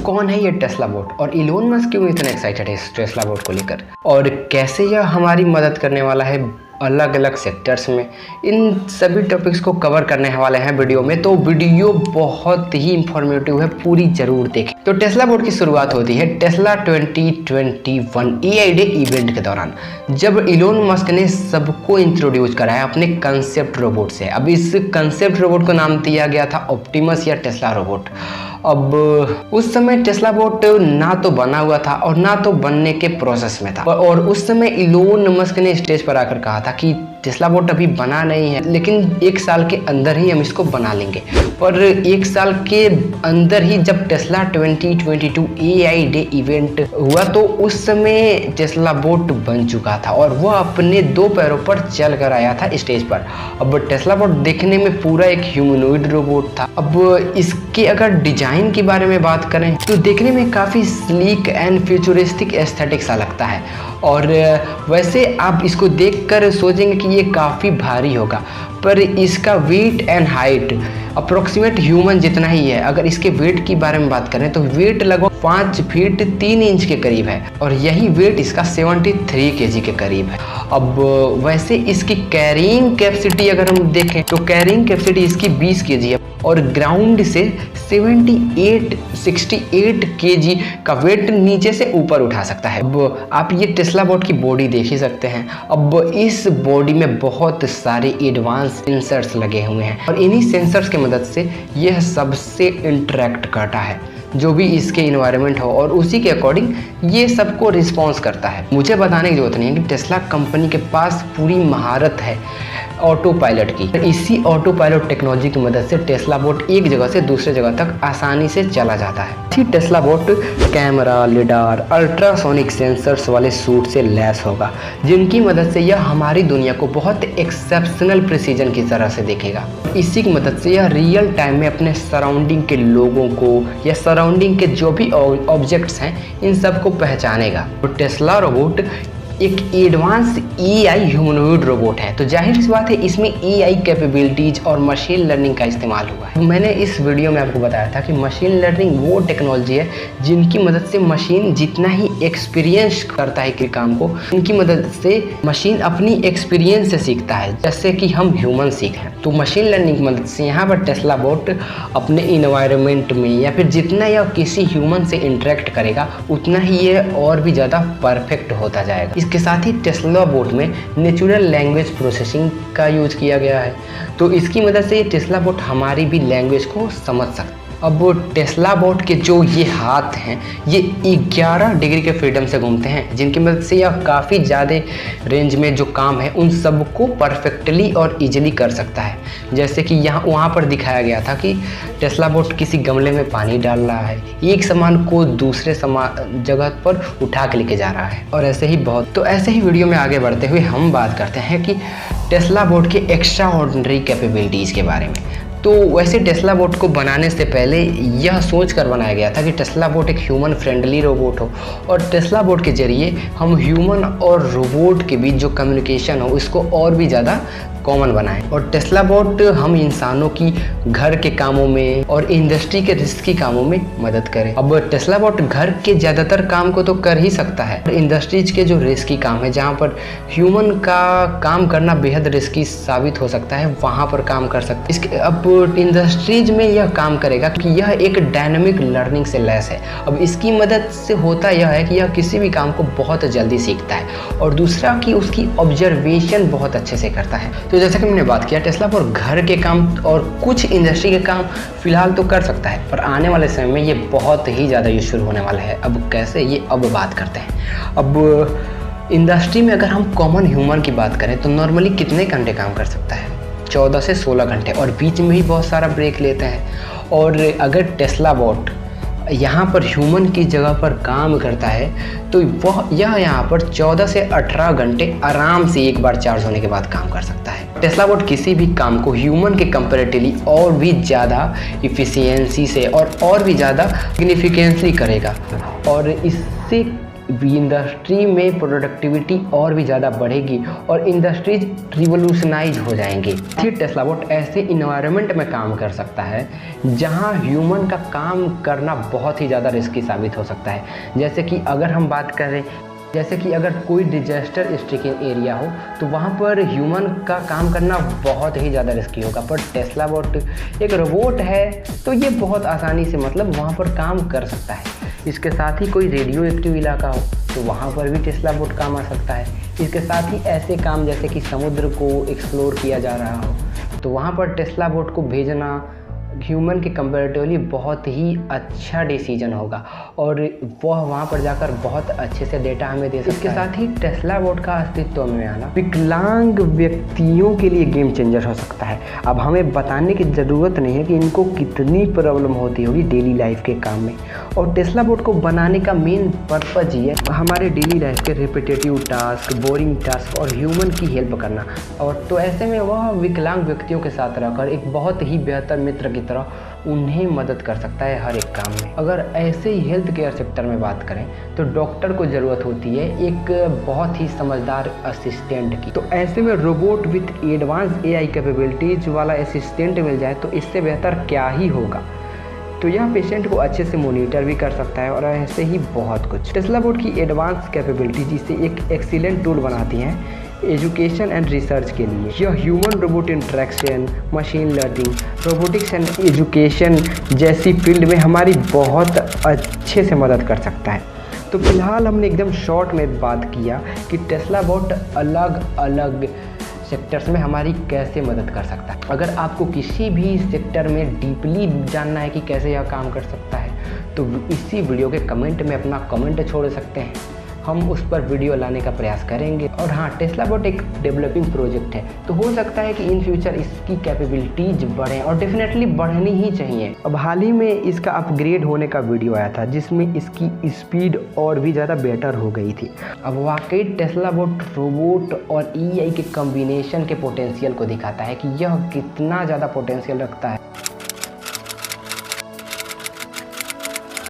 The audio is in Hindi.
कौन है ये टेस्ला बोट और इलोन मस्क क्यों इतना एक्साइटेड है इस टेस्ला बोट को लेकर, और कैसे यह हमारी मदद करने वाला है अलग अलग सेक्टर्स में, इन सभी टॉपिक्स को कवर करने वाले हैं वीडियो में। तो वीडियो बहुत ही इंफॉर्मेटिव है, पूरी जरूर देखें। तो टेस्ला बोट की शुरुआत होती है टेस्ला 2021 एआई डे इवेंट के दौरान, जब इलोन मस्क ने सबको इंट्रोड्यूस कराया अपने कंसेप्ट रोबोट से। अब इस कंसेप्ट रोबोट को नाम दिया गया था ऑप्टिमस या टेस्ला रोबोट। अब उस समय टेस्ला बोट ना तो बना हुआ था और ना तो बनने के प्रोसेस में था, और उस समय इलोन मस्क ने स्टेज पर आकर कहा था कि टेस्ला बोट अभी बना नहीं है, लेकिन 1 साल के अंदर ही हम इसको बना लेंगे। पर 1 साल के अंदर ही जब टेस्ला 2022 एआई डे इवेंट हुआ तो उस समय टेस्ला बोट बन चुका था और वह अपने 2 पैरों पर चल कर आया था स्टेज पर। अब टेस्ला बोट देखने में पूरा एक ह्यूमनॉइड रोबोट था। अब इसके अगर डिजाइन के बारे में बात करें तो देखने में काफ़ी स्लीक एंड फ्यूचरिस्टिक एस्थेटिक सा लगता है, और वैसे आप इसको देखकर सोचेंगे कि ये काफ़ी भारी होगा, पर इसका weight and height approximate human जितना ही है। अगर इसके वेट की बारे में बात करें तो वेट लगभग 5 फीट 3 इंच के करीब है, और यही वेट इसका 73 केजी के करीब है। अब वैसे इसकी कैरिंग कैपेसिटी अगर हम देखें तो कैरिंग कैपेसिटी इसकी 20 केजी है, और ग्राउंड से 68 केजी का वेट नीचे से ऊपर उठा सकता है। अब आप ये टेस्ला बोट की बॉडी देख ही सकते हैं। अब इस बॉडी में बहुत सारे एडवांस सेंसर्स लगे हुए हैं, और इन्हीं सेंसर्स की मदद से यह सबसे इंटरेक्ट करता है जो भी इसके इन्वायरमेंट हो, और उसी के अकॉर्डिंग ये सबको रिस्पॉन्स करता है। मुझे बताने की जरूरत नहीं है कि टेस्ला कंपनी के पास पूरी महारत है ऑटो पायलट की। इसी ऑटो पायलट टेक्नोलॉजी की मदद से टेस्ला बोट एक जगह से दूसरे जगह तक आसानी से चला जाता है। इसी Tesla bot camera, lidar, ultrasonic sensors वाले सूट से लैस होगा, जिनकी मदद से यह हमारी दुनिया को बहुत एक्सेप्शनल प्रिसीजन की तरह से देखेगा। इसी की मदद से यह रियल टाइम में अपने सराउंडिंग के लोगों को या सराउंडिंग के जो भी ऑब्जेक्ट्स हैं इन सबको पहचानेगा। तो टेस्ला रोबोट एक एडवांस एआई ह्यूमनॉइड रोबोट है, तो जाहिर सी बात है इसमें एआई कैपेबिलिटीज और मशीन लर्निंग का इस्तेमाल हुआ है। मैंने इस वीडियो में आपको बताया था कि मशीन लर्निंग वो टेक्नोलॉजी है जिनकी मदद से मशीन जितना ही एक्सपीरियंस करता है कि काम को, इनकी मदद से मशीन अपनी एक्सपीरियंस से सीखता है, जैसे कि हम ह्यूमन सीखते हैं। तो मशीन लर्निंग की मदद से यहाँ पर टेस्ला बोट अपने इन्वायरमेंट में या फिर जितना यह किसी ह्यूमन से इंटरेक्ट करेगा उतना ही ये और भी ज़्यादा परफेक्ट होता जाएगा। इसके साथ ही टेस्ला बोट में नेचुरल लैंग्वेज प्रोसेसिंग का यूज किया गया है, तो इसकी मदद से ये टेस्ला बोट हमारी भी लैंग्वेज को समझ सकता है। अब टेस्ला बोट के जो ये हाथ हैं ये 11 डिग्री के फ्रीडम से घूमते हैं, जिनकी मदद से यह काफ़ी ज़्यादा रेंज में जो काम है उन सबको परफेक्टली और इजीली कर सकता है। जैसे कि वहाँ पर दिखाया गया था कि टेस्ला बोट किसी गमले में पानी डाल रहा है, एक सामान को दूसरे जगह पर उठा के लेके जा रहा है, और ऐसे ही बहुत। तो ऐसे ही वीडियो में आगे बढ़ते हुए हम बात करते हैं कि टेस्ला बोट के एक्स्ट्रा ऑर्डिनरी कैपेबिलिटीज़ के बारे में। तो वैसे टेस्ला बोट को बनाने से पहले यह सोच कर बनाया गया था कि टेस्ला बोट एक ह्यूमन फ्रेंडली रोबोट हो, और टेस्ला बोट के जरिए हम ह्यूमन और रोबोट के बीच जो कम्युनिकेशन हो इसको और भी ज़्यादा कॉमन बनाएं, और टेस्ला बोट हम इंसानों की घर के कामों में और इंडस्ट्री के रिस्की कामों में मदद करें। अब टेस्ला बोट घर के ज़्यादातर काम को तो कर ही सकता है, इंडस्ट्रीज के जो रिस्की काम है जहाँ पर ह्यूमन का काम करना बेहद रिस्की साबित हो सकता है वहाँ पर काम कर सकता है। इसके अब इंडस्ट्रीज में यह काम करेगा कि यह एक डायनामिक लर्निंग से लैस है। अब इसकी मदद से होता यह है कि यह किसी भी काम को बहुत जल्दी सीखता है, और दूसरा कि उसकी ऑब्जर्वेशन बहुत अच्छे से करता है। तो जैसा कि मैंने बात किया टेस्ला बोट घर के काम और कुछ इंडस्ट्री के काम फिलहाल तो कर सकता है, पर आने वाले समय में ये बहुत ही ज़्यादा यूजफुल होने वाला है। अब कैसे, ये अब बात करते हैं। अब इंडस्ट्री में अगर हम कॉमन ह्यूमन की बात करें तो नॉर्मली कितने घंटे काम कर सकता है? 14 से 16 घंटे, और बीच में ही बहुत सारा ब्रेक लेते हैं। और अगर टेस्ला बोट यहाँ पर ह्यूमन की जगह पर काम करता है तो वह यहाँ पर 14 से 18 घंटे आराम से एक बार चार्ज होने के बाद काम कर सकता है। टेस्ला बोट किसी भी काम को ह्यूमन के कंपैरेटिवली और भी ज़्यादा इफ़िशियंसी से और भी ज़्यादा सिग्निफिकेंटली करेगा, और इससे इंडस्ट्री में प्रोडक्टिविटी और भी ज़्यादा बढ़ेगी और इंडस्ट्रीज रिवोल्यूशनाइज हो जाएंगे। फिर टेस्ला बोट ऐसे इन्वायरमेंट में काम कर सकता है जहां ह्यूमन का काम करना बहुत ही ज़्यादा रिस्की साबित हो सकता है। जैसे कि अगर हम बात करें, जैसे कि अगर कोई डिजास्टर स्ट्रिकन एरिया हो तो वहाँ पर ह्यूमन का काम करना बहुत ही ज़्यादा रिस्की होगा, पर टेस्ला बोट एक रोबोट है तो ये बहुत आसानी से मतलब वहाँ पर काम कर सकता है। इसके साथ ही कोई रेडियो एक्टिव इलाका हो तो वहाँ पर भी टेस्ला बोट काम आ सकता है। इसके साथ ही ऐसे काम जैसे कि समुद्र को एक्सप्लोर किया जा रहा हो तो वहाँ पर टेस्ला बोट को भेजना ह्यूमन के कंपैरेटिवली बहुत ही अच्छा डिसीजन होगा और वह वहाँ पर जाकर बहुत अच्छे से डेटा हमें दे सकता है। इसके साथ ही टेस्ला बोट का अस्तित्व में आना विकलांग व्यक्तियों के लिए गेम चेंजर हो सकता है। अब हमें बताने की ज़रूरत नहीं है कि इनको कितनी प्रॉब्लम होती होगी डेली लाइफ के काम में, और टेस्ला बोट को बनाने का मेन पर्पज़ ये है हमारे डेली लाइफ के रिपीटेटिव टास्क, बोरिंग टास्क और ह्यूमन की हेल्प करना। और तो ऐसे में वह विकलांग व्यक्तियों के साथ रहकर एक बहुत ही बेहतर मित्र की तरह उन्हें मदद कर सकता है हर एक काम में। अगर ऐसे ही हेल्थ केयर सेक्टर में बात करें तो डॉक्टर को ज़रूरत होती है एक बहुत ही समझदार असिस्टेंट की। तो ऐसे में robot with advance AI capabilities वाला असिस्टेंट मिल जाए तो इससे बेहतर क्या ही होगा। तो यह पेशेंट को अच्छे से मॉनिटर भी कर सकता है और ऐसे ही बहुत कुछ। टेस्ला बोट की एडवांस कैपेबिलिटी जिसे एक एक्सीलेंट टूल बनाती हैं एजुकेशन एंड रिसर्च के लिए। यह human robot interaction, machine learning, robotics and education जैसी फील्ड में हमारी बहुत अच्छे से मदद कर सकता है। तो फिलहाल हमने एकदम शॉर्ट में बात किया कि टेस्ला बोट अलग अलग सेक्टर्स में हमारी कैसे मदद कर सकता है। अगर आपको किसी भी सेक्टर में डीपली जानना है कि कैसे यह काम कर सकता है तो इसी वीडियो के कमेंट में अपना कमेंट छोड़ सकते हैं, हम उस पर वीडियो लाने का प्रयास करेंगे। और हाँ, टेस्ला बोट एक डेवलपिंग प्रोजेक्ट है तो हो सकता है कि इन फ्यूचर इसकी कैपेबिलिटीज बढ़ें और डेफिनेटली बढ़नी ही चाहिए। अब हाल ही में इसका अपग्रेड होने का वीडियो आया था जिसमें इसकी स्पीड और भी ज़्यादा बेटर हो गई थी। अब वाकई टेस्ला बोट रोबोट और AI के कॉम्बिनेशन के पोटेंशियल को दिखाता है कि यह कितना ज़्यादा पोटेंशियल रखता है।